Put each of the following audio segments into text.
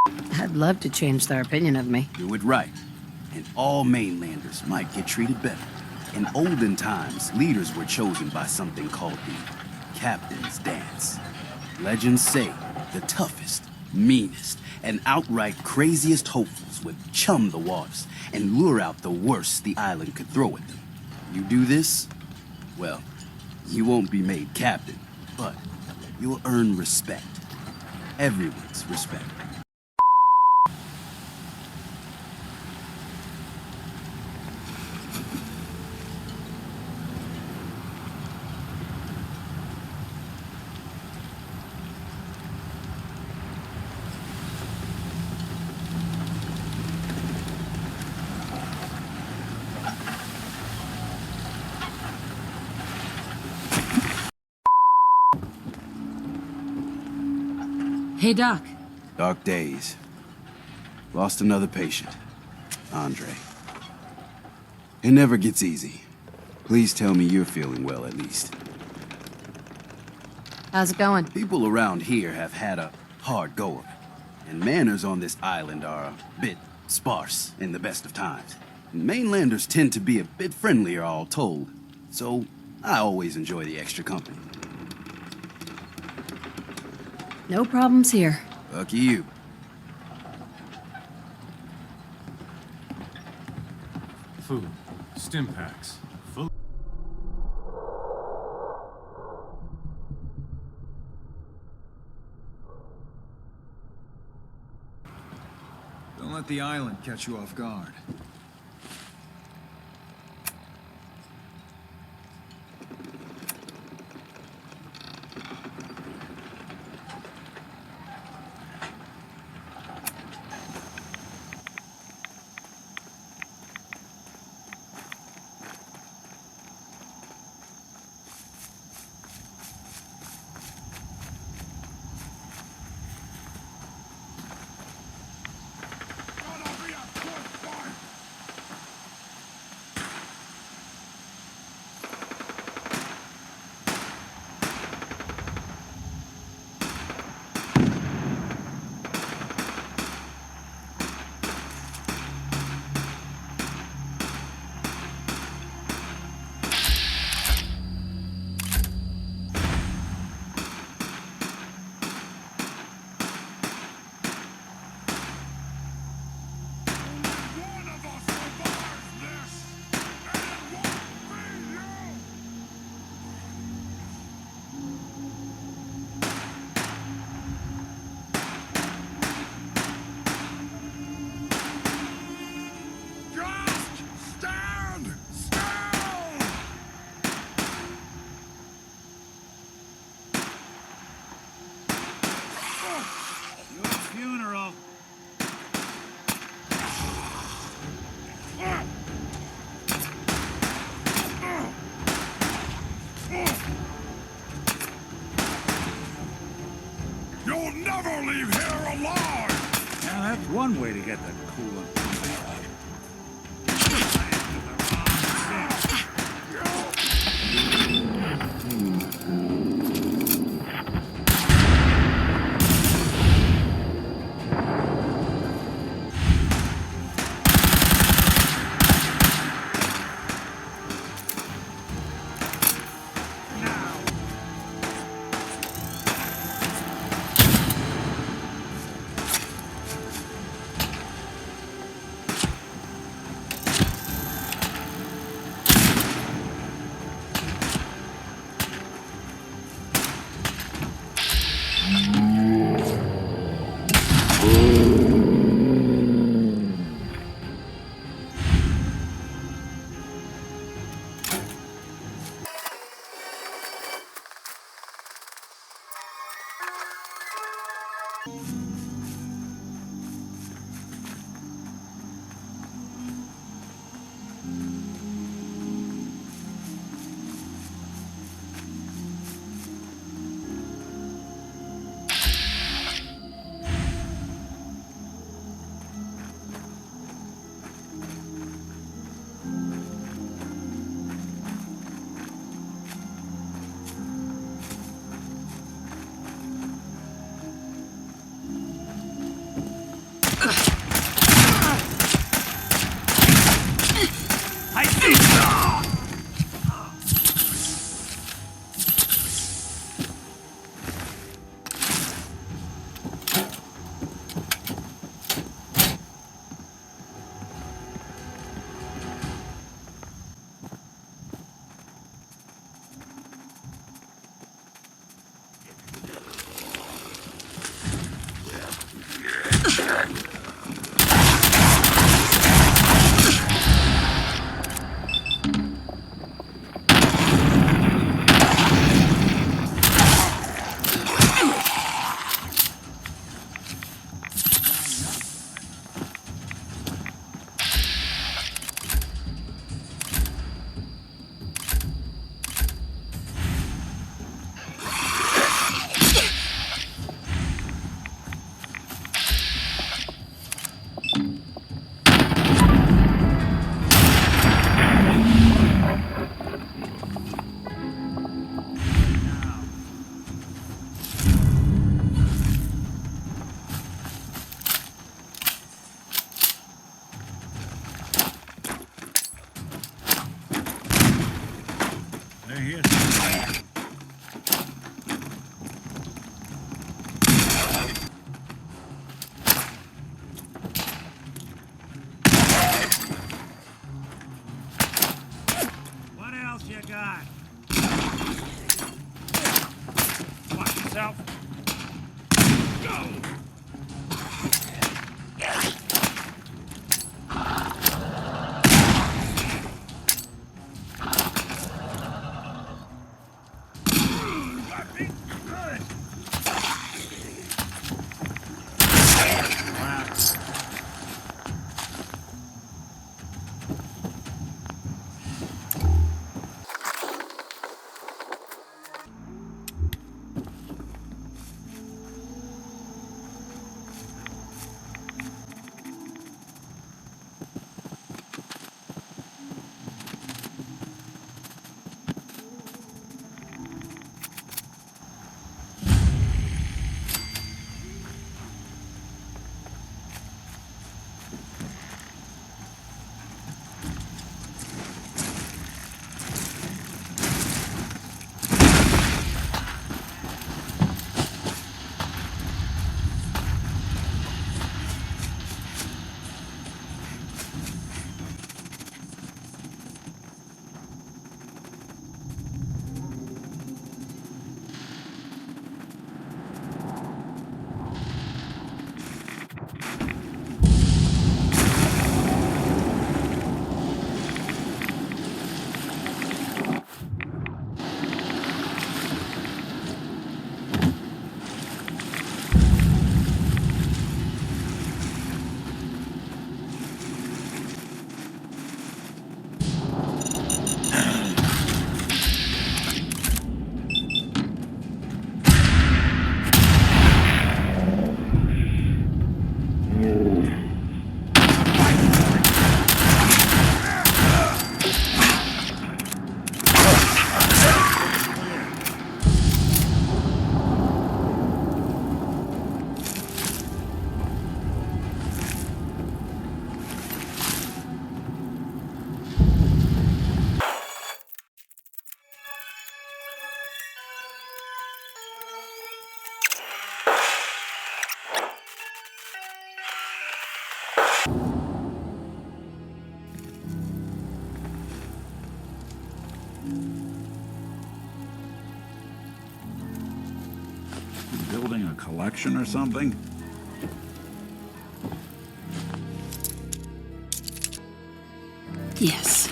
I'd love to change their opinion of me. Do it right, and all mainlanders might get treated better. In olden times, leaders were chosen by something called the Captain's Dance. Legends say the toughest, meanest, and outright craziest hopefuls would chum the waters and lure out the worst the island could throw at them. You do this, well, you won't be made captain, but you'll earn respect. Everyone's respect. Hey, Doc. Dark days. Lost another patient. Andre. It never gets easy. Please tell me you're feeling well at least. How's it going? People around here have had a hard go of it. And manners on this island are a bit sparse in the best of times. Mainlanders tend to be a bit friendlier, all told. So I always enjoy the extra company. No problems here. Lucky you. Food. Stim packs. Full. Don't let the island catch you off guard. You'll never leave here alive! Now that's one way to get the cool and pumping out. I see. They're here. What else you got? Watch yourself. Go! Building a collection or something? Yes.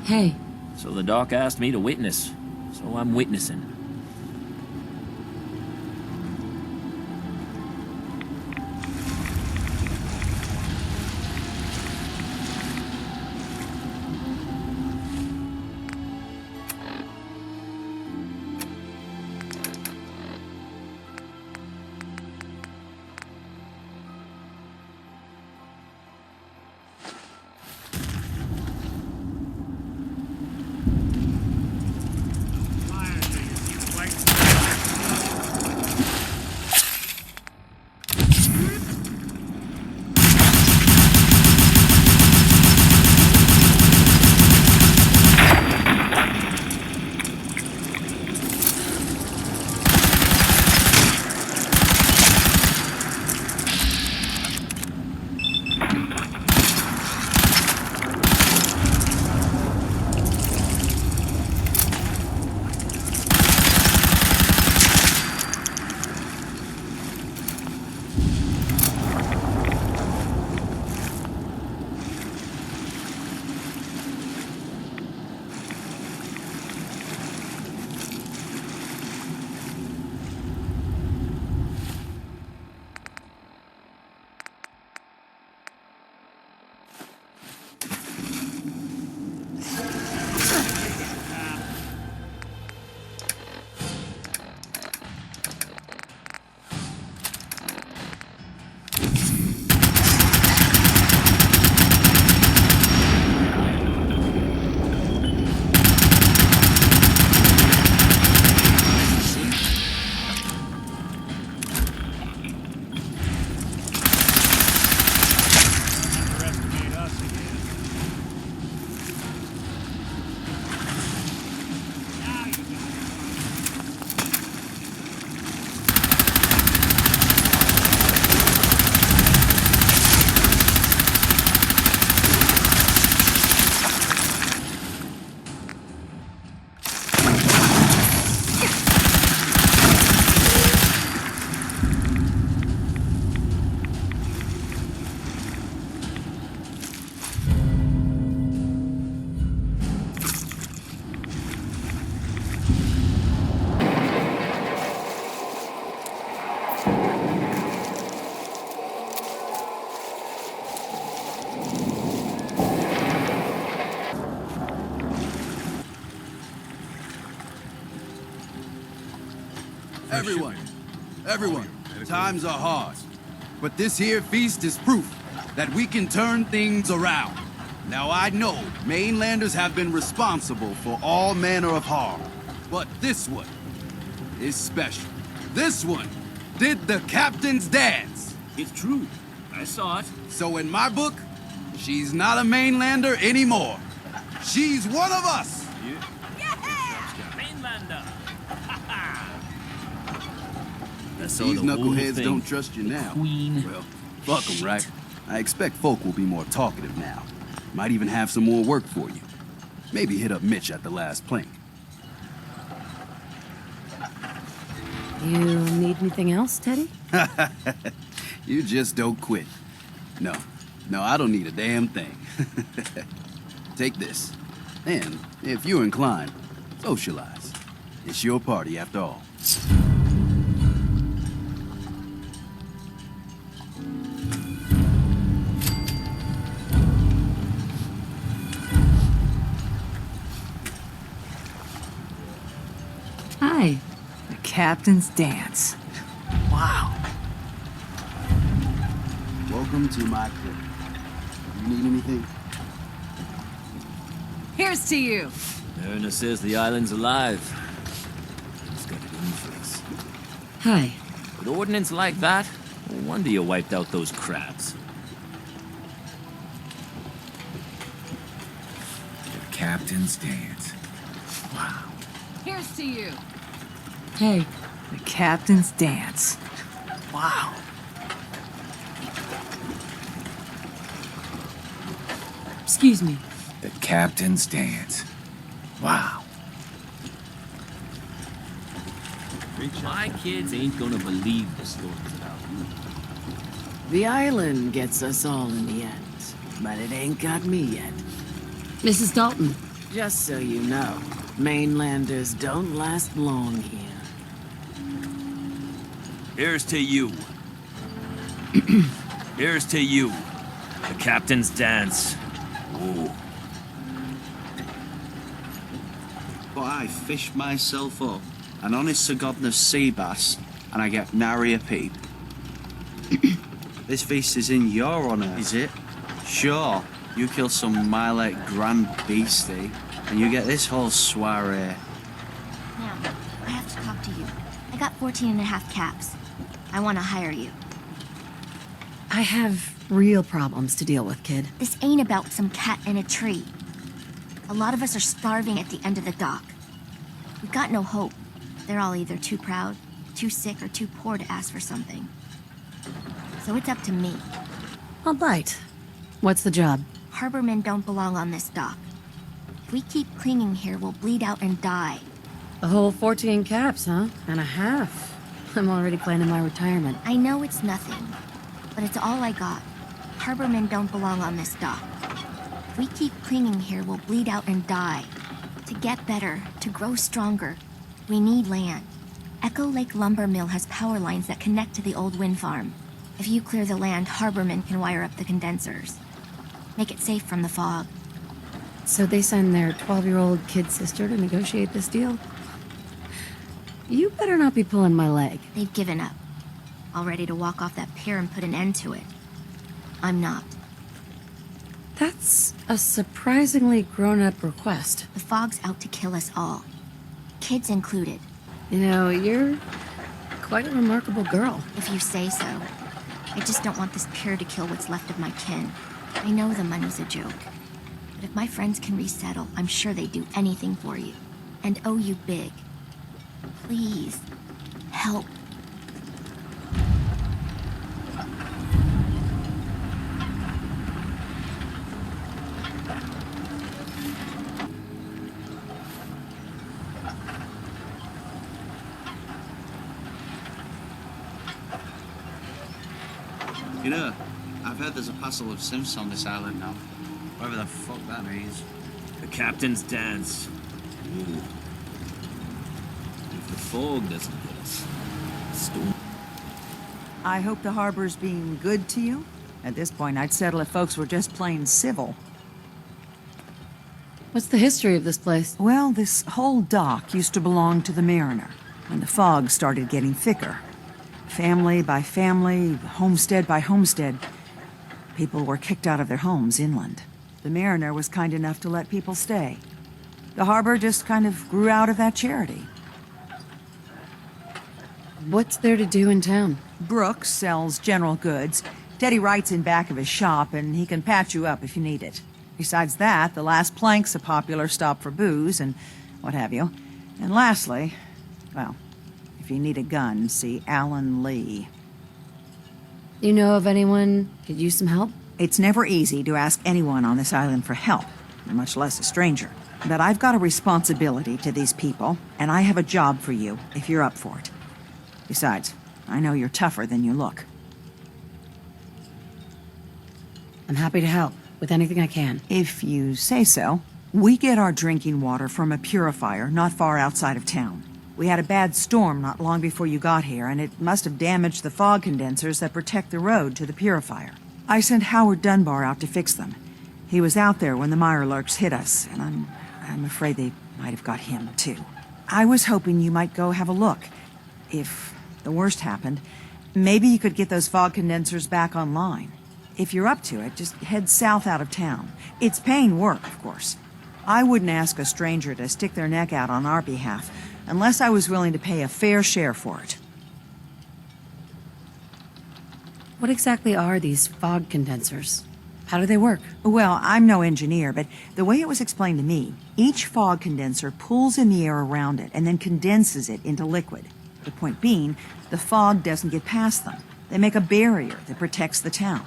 Hey, So the doc asked me to witness, so I'm witnessing. Fire niggas keep waiting. Underestimate us again. Now you got it. Everyone, times are hard. But this here feast is proof that we can turn things around. Now I know mainlanders have been responsible for all manner of harm, but this one is special. This one did the captain's dance. It's true. I saw it. So in my book, she's not a mainlander anymore. She's one of us. Mainlander! These the whole knuckleheads thing. don't trust you The now. Queen. Well, fuck them, right? I expect folk will be more talkative now. Might even have some more work for you. Maybe hit up Mitch at the last plank. you need anything else, Teddy? You just don't quit. No, I don't need a damn thing. Take this. And, if you're inclined, socialize. It's your party after all. Hi. The captain's dance. Wow. Welcome to my crib. You need anything? Here's to you. Mariner says the island's alive. He's got it in for us. Hi. With ordnance like that, no wonder you wiped out those crabs. The captain's dance. Wow. Here's to you. Hey. The captain's dance. Wow. Excuse me. The captain's dance. Wow. My kids ain't gonna believe the stories about you. The island gets us all in the end, but it ain't got me yet. Mrs. Dalton, Just so you know, mainlanders don't last long here. Here's to you. Here's to you. The captain's dance. Ooh. But I fish myself up, an honest to godness sea bass, and I get nary a peep. This feast is in your honor, is it? Sure, you kill some Milek grand beastie, and you get this whole soiree. Now, I have to talk to you. I got 14 and a half caps. I want to hire you. I have real problems to deal with, kid. This ain't about some cat in a tree. A lot of us are starving at the end of the dock. We've got no hope. They're all either too proud, too sick, or too poor to ask for something. So it's up to me. I'll bite. What's the job? Harbormen don't belong on this dock. If we keep clinging here, we'll bleed out and die. The whole 14 caps, huh? And a half. I'm already planning my retirement. I know it's nothing, but it's all I got. Harbormen don't belong on this dock. If we keep clinging here, we'll bleed out and die. To get better, to grow stronger, we need land. Echo Lake Lumber Mill has power lines that connect to the old wind farm. If you clear the land, Harbormen can wire up the condensers. Make it safe from the fog. So they send their 12-year-old kid sister to negotiate this deal? You better not be pulling my leg. They've given up. All ready to walk off that pier and put an end to it. I'm not. That's a surprisingly grown-up request. The fog's out to kill us all. Kids included. You know, you're quite a remarkable girl. If you say so. I just don't want this pier to kill what's left of my kin. I know the money's a joke. But if my friends can resettle, I'm sure they'd do anything for you. And owe you big. Please, help. You know, I've heard there's a passel of Simps on this island now. Whatever the fuck that means. The captain's dance. Ooh. If the fog doesn't get us, the storm. I hope the harbor's being good to you. At this point, I'd settle if folks were just plain civil. What's the history of this place? Well, this whole dock used to belong to the Mariner, when the fog started getting thicker. Family by family, homestead by homestead, people were kicked out of their homes inland. The Mariner was kind enough to let people stay. The harbor just kind of grew out of that charity. What's there to do in town? Brooks sells general goods. Teddy writes in back of his shop, and he can patch you up if you need it. Besides that, the Last Plank's a popular stop for booze and what have you. And lastly, well, if you need a gun, see Alan Lee. You know of anyone could use some help? It's never easy to ask anyone on this island for help, much less a stranger. But I've got a responsibility to these people, and I have a job for you if you're up for it. Besides, I know you're tougher than you look. I'm happy to help with anything I can. If you say so. We get our drinking water from a purifier not far outside of town. We had a bad storm not long before you got here, and it must have damaged the fog condensers that protect the road to the purifier. I sent Howard Dunbar out to fix them. He was out there when the Mirelurks hit us, and I'm afraid they might have got him, too. I was hoping you might go have a look. If the worst happened, maybe you could get those fog condensers back online. If you're up to it, just head south out of town. It's paying work, of course. I wouldn't ask a stranger to stick their neck out on our behalf, unless I was willing to pay a fair share for it. What exactly are these fog condensers? How do they work? Well, I'm no engineer, but the way it was explained to me, each fog condenser pulls in the air around it and then condenses it into liquid. The point being, the fog doesn't get past them. They make a barrier that protects the town.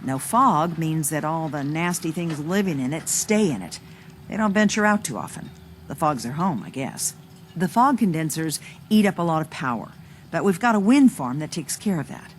No fog means that all the nasty things living in it stay in it. They don't venture out too often. The fog's their home, I guess. The fog condensers eat up a lot of power, but we've got a wind farm that takes care of that.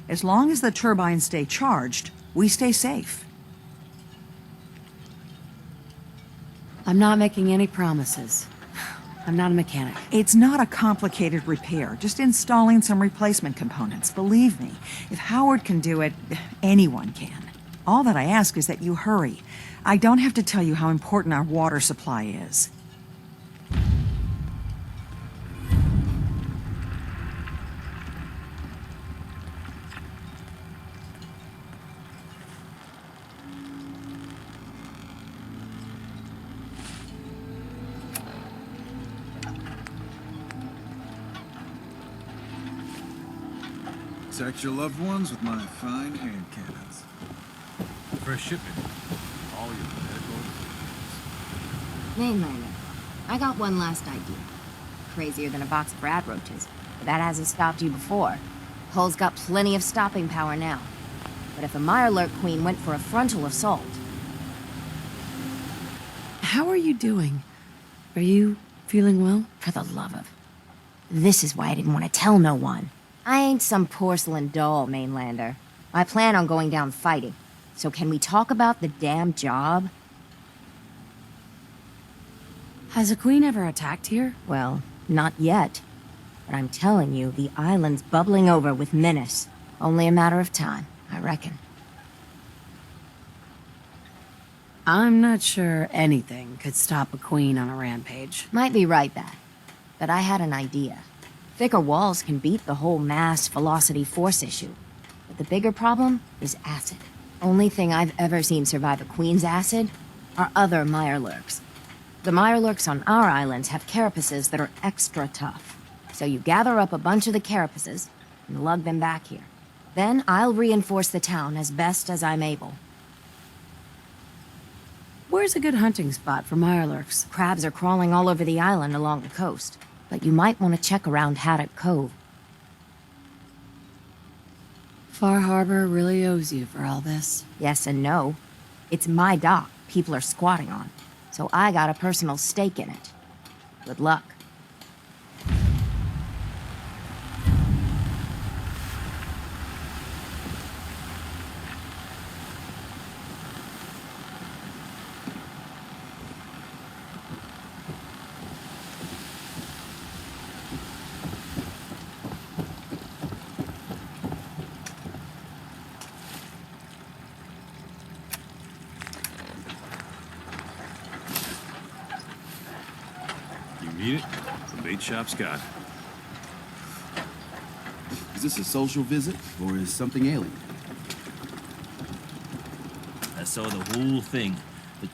As long as the turbines stay charged, we stay safe. I'm not making any promises. I'm not a mechanic. It's not a complicated repair, just installing some replacement components. Believe me, if Howard can do it, anyone can. All that I ask is that you hurry. I don't have to tell you how important our water supply is. Protect your loved ones with my fine hand cannons. For a shipment. All your medical. Mainlander, I got one last idea. Crazier than a box of rat roaches, but that hasn't stopped you before. Hull's got plenty of stopping power now. But if a Mirelurk Queen went for a frontal assault... How are you doing? Are you feeling well? For the love of... This is why I didn't want to tell no one. I ain't some porcelain doll, Mainlander. I plan on going down fighting. So can we talk about the damn job? Has a queen ever attacked here? Well, not yet. But I'm telling you, the island's bubbling over with menace. Only a matter of time, I reckon. I'm not sure anything could stop a queen on a rampage. Might be right, that. But I had an idea. Thicker walls can beat the whole mass velocity force issue. But the bigger problem is acid. Only thing I've ever seen survive a queen's acid are other Mirelurks. The Mirelurks on our islands have carapaces that are extra tough. So you gather up a bunch of the carapaces and lug them back here. Then I'll reinforce the town as best as I'm able. Where's a good hunting spot for Mirelurks? Crabs are crawling all over the island along the coast. But you might want to check around Haddock Cove. Far Harbor really owes you for all this. Yes and no. It's my dock people are squatting on, so I got a personal stake in it. Good luck. Need it? The bait shop's got it. Is this a social visit, or is something alien? I saw the whole thing. The